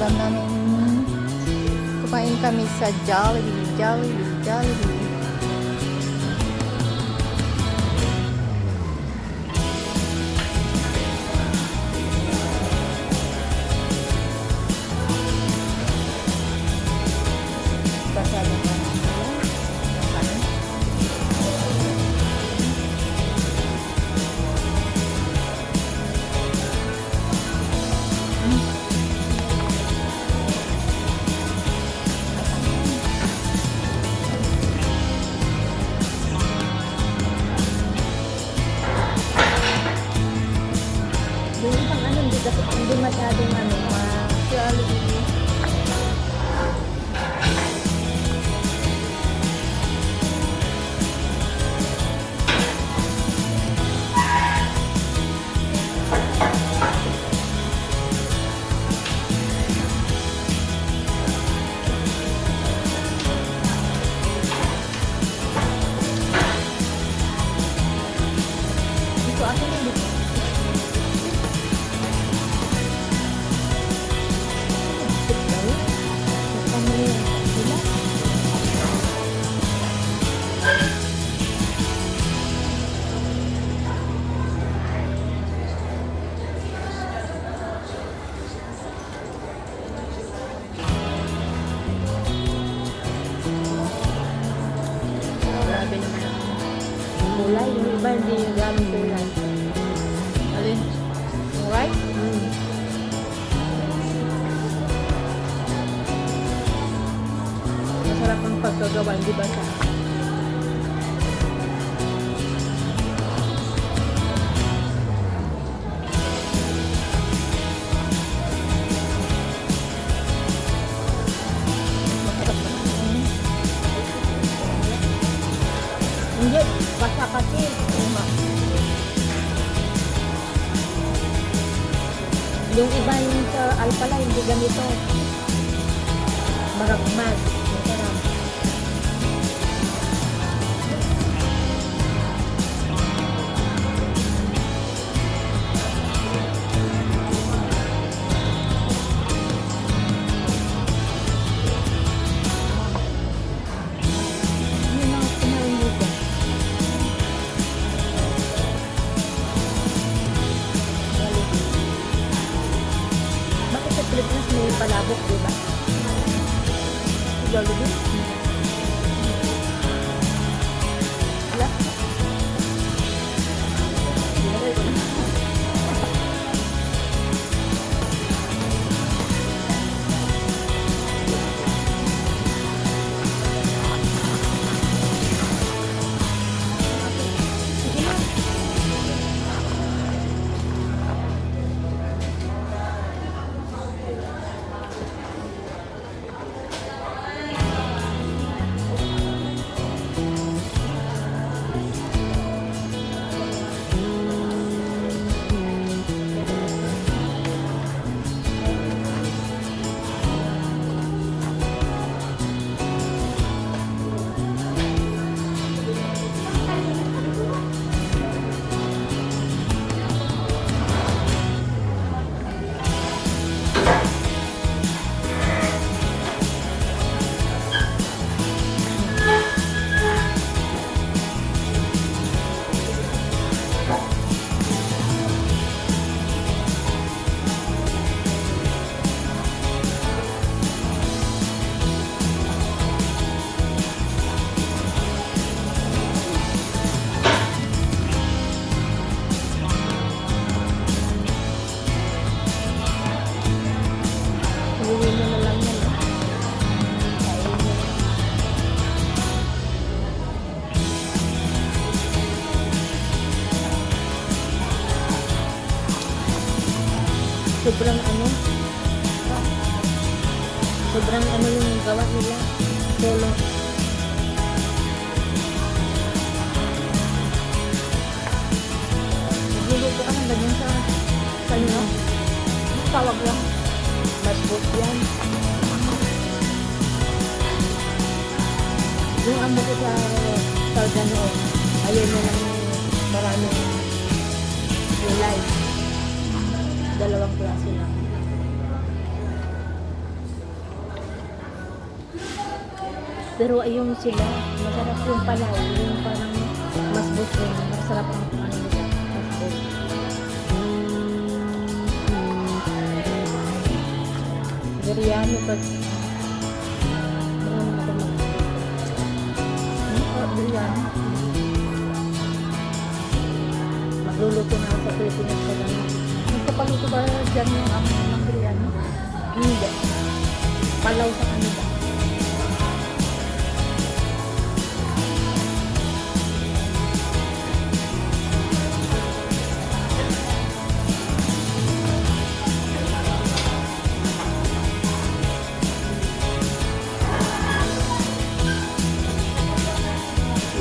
ulam namin. Kumain kami sa Jollibee. Basa naman. Yung pang ano, hindi masyadong ano, Jollibee. Dito akin yung dito. Grabe naman ang kulay. Yung iba hindi yung gamit kulay. Alin? Alright? Masarap ang pagkagawa, di ba sa? Hindi, basta kasi. Yung iba yung sa Alpala, hindi ganito. Maragmag. Masarap. Yung mga kumain dito. Bakit sa Pilipinas may palabok, di ba? Jollibee? Wala? Sige na. Uwi mo na lang yan. Kainin mo. Sobrang ano? Sobrang ano yung gawa nila. Solo. Nagluluto ka ng ganyan sa inyo. Tawag lang. Masbot yan. Yung amo ko sa Sargano, ayun na lang maraming kulay. Dalawang klase lang. Pero yung sila, masarap yung palaw, yung parang masbos rin. Masarap ang ano nila, masbos. Biryani pag ano ako biryani. Magluluto na ako sa Pilipinas pa lang. Magpapaluto ba dyan yung ng biryani? Hindi. Palaw sa kanila.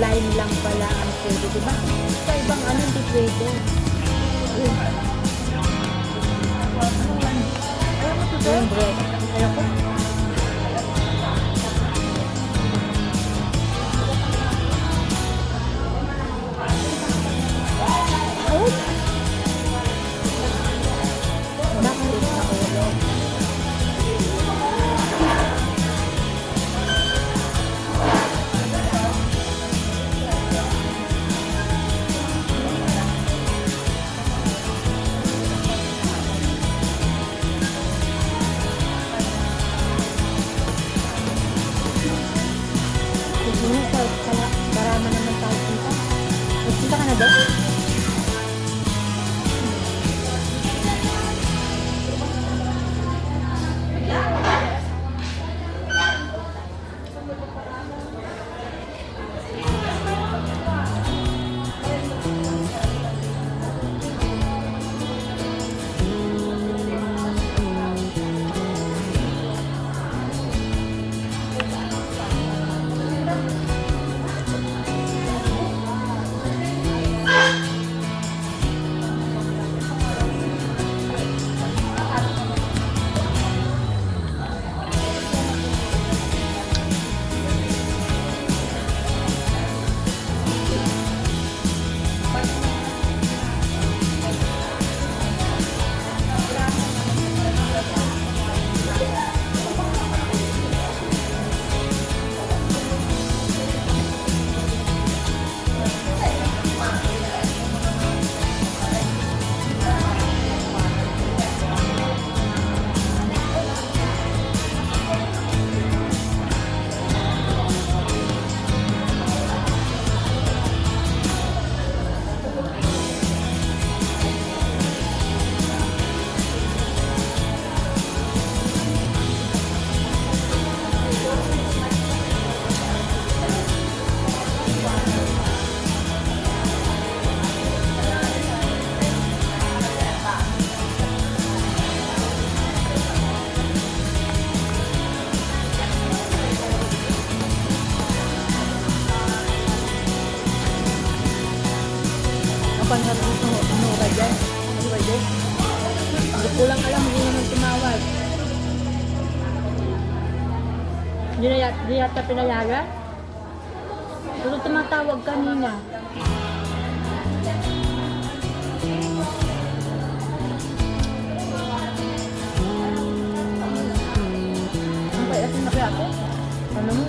Line lang pala ang pwede, diba? Sa ibang ano, hindi pwede. Yung bread. Ayaw ko. Oh! Bakit nakulog? Marama naman tayo punta. Magpunta ka na doon? Panhat ito, ano ba dyan? Ano ba dyan? Hindi ko lang alam, hindi naman tumawag. Hindi yata pinayaga? Pero tumatawag kanina. Ang kaya asin na kaya ako? Ano mo?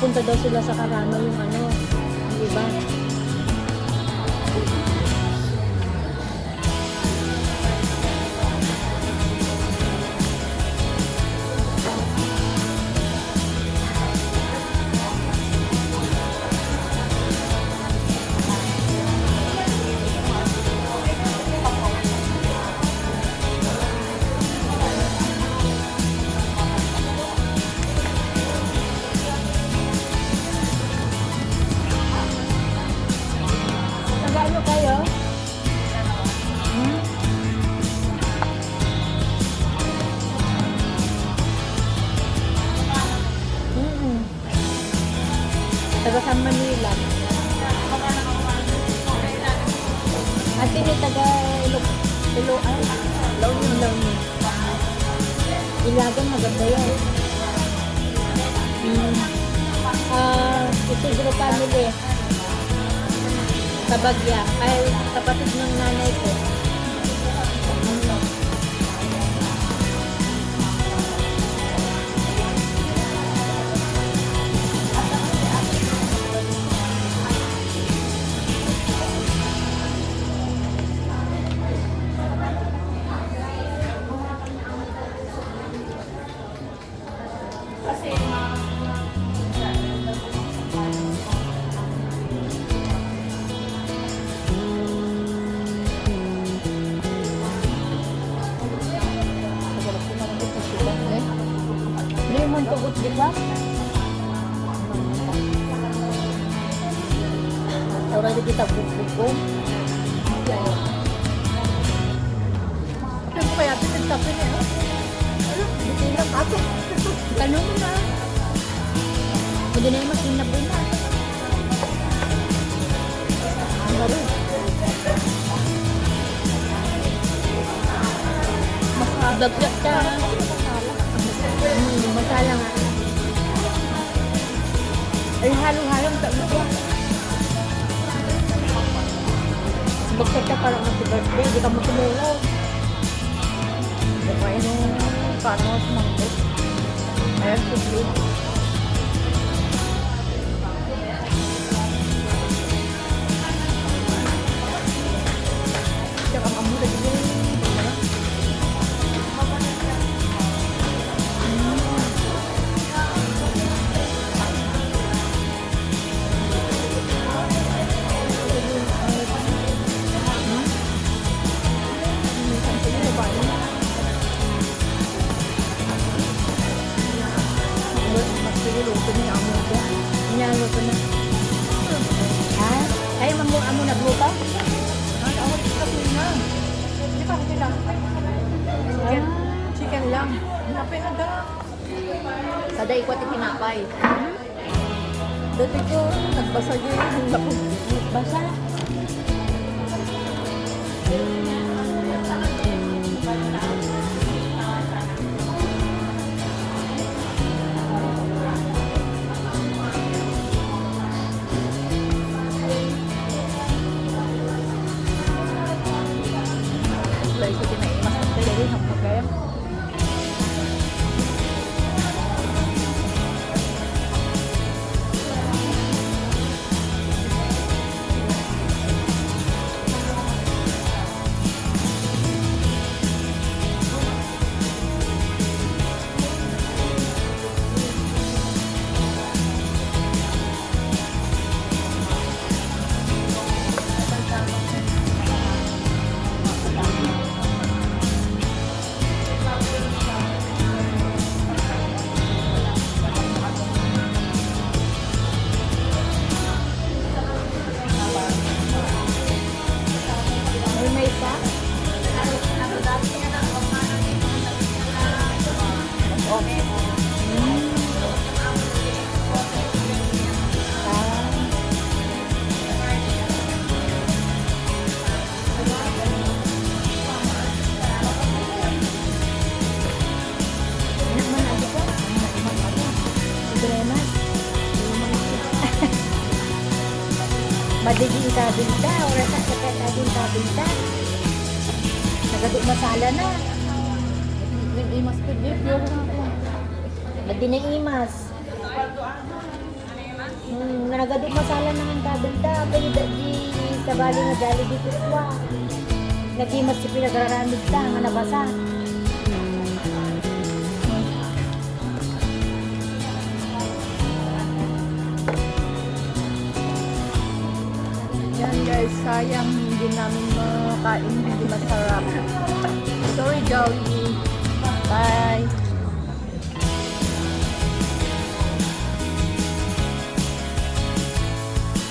Punta daw sila sa Carano yung ano, yung iba. Ano kayo? Taga San Manila. At ini taga Ilocos. Ilagan maganda yan. Isidro family. Sa Bagya. Ay, kapatid ng nanay ko. Di ba? Orang kita bumbong. Pero kaya pinagtapin eh. Ano? Hindi lang ako. Tanong mo na. Hindi na yung makinap rin na. Ang garo. Makabagyak ka. Masala nga. Ay, halong-halong tak mo ba? Bagsak ka parang happy birthday, di ka mo tumulog. Baka yun yung paano sa mangkot. Ayan, sige. Tsaka mamula din yung luto niya amo ko. Niya luto na. Ha? Ay amo nagluto? Ay ako kasi na. Di pa kasi lang. Chicken lang. Napay na da. Sada ikot tinapay. Dati ko nagbasa yun. Nagbasa. Ito tinaimas ng talaga yung pagkaya. May pa? Madiging kabinta, oras sa kakataging kabinta. Nagaduk masala na. Nag-imas ko di, pure na ako. Nagdi na imas. Nagaduk masala na ng kabinta. Kaya di sa bali nga jali di kuswa. Nag-imas si pinag-araramid ta, nga nabasa. Yan guys, sayang hindi namin makain, hindi masarap. Sorry Joey. Bye.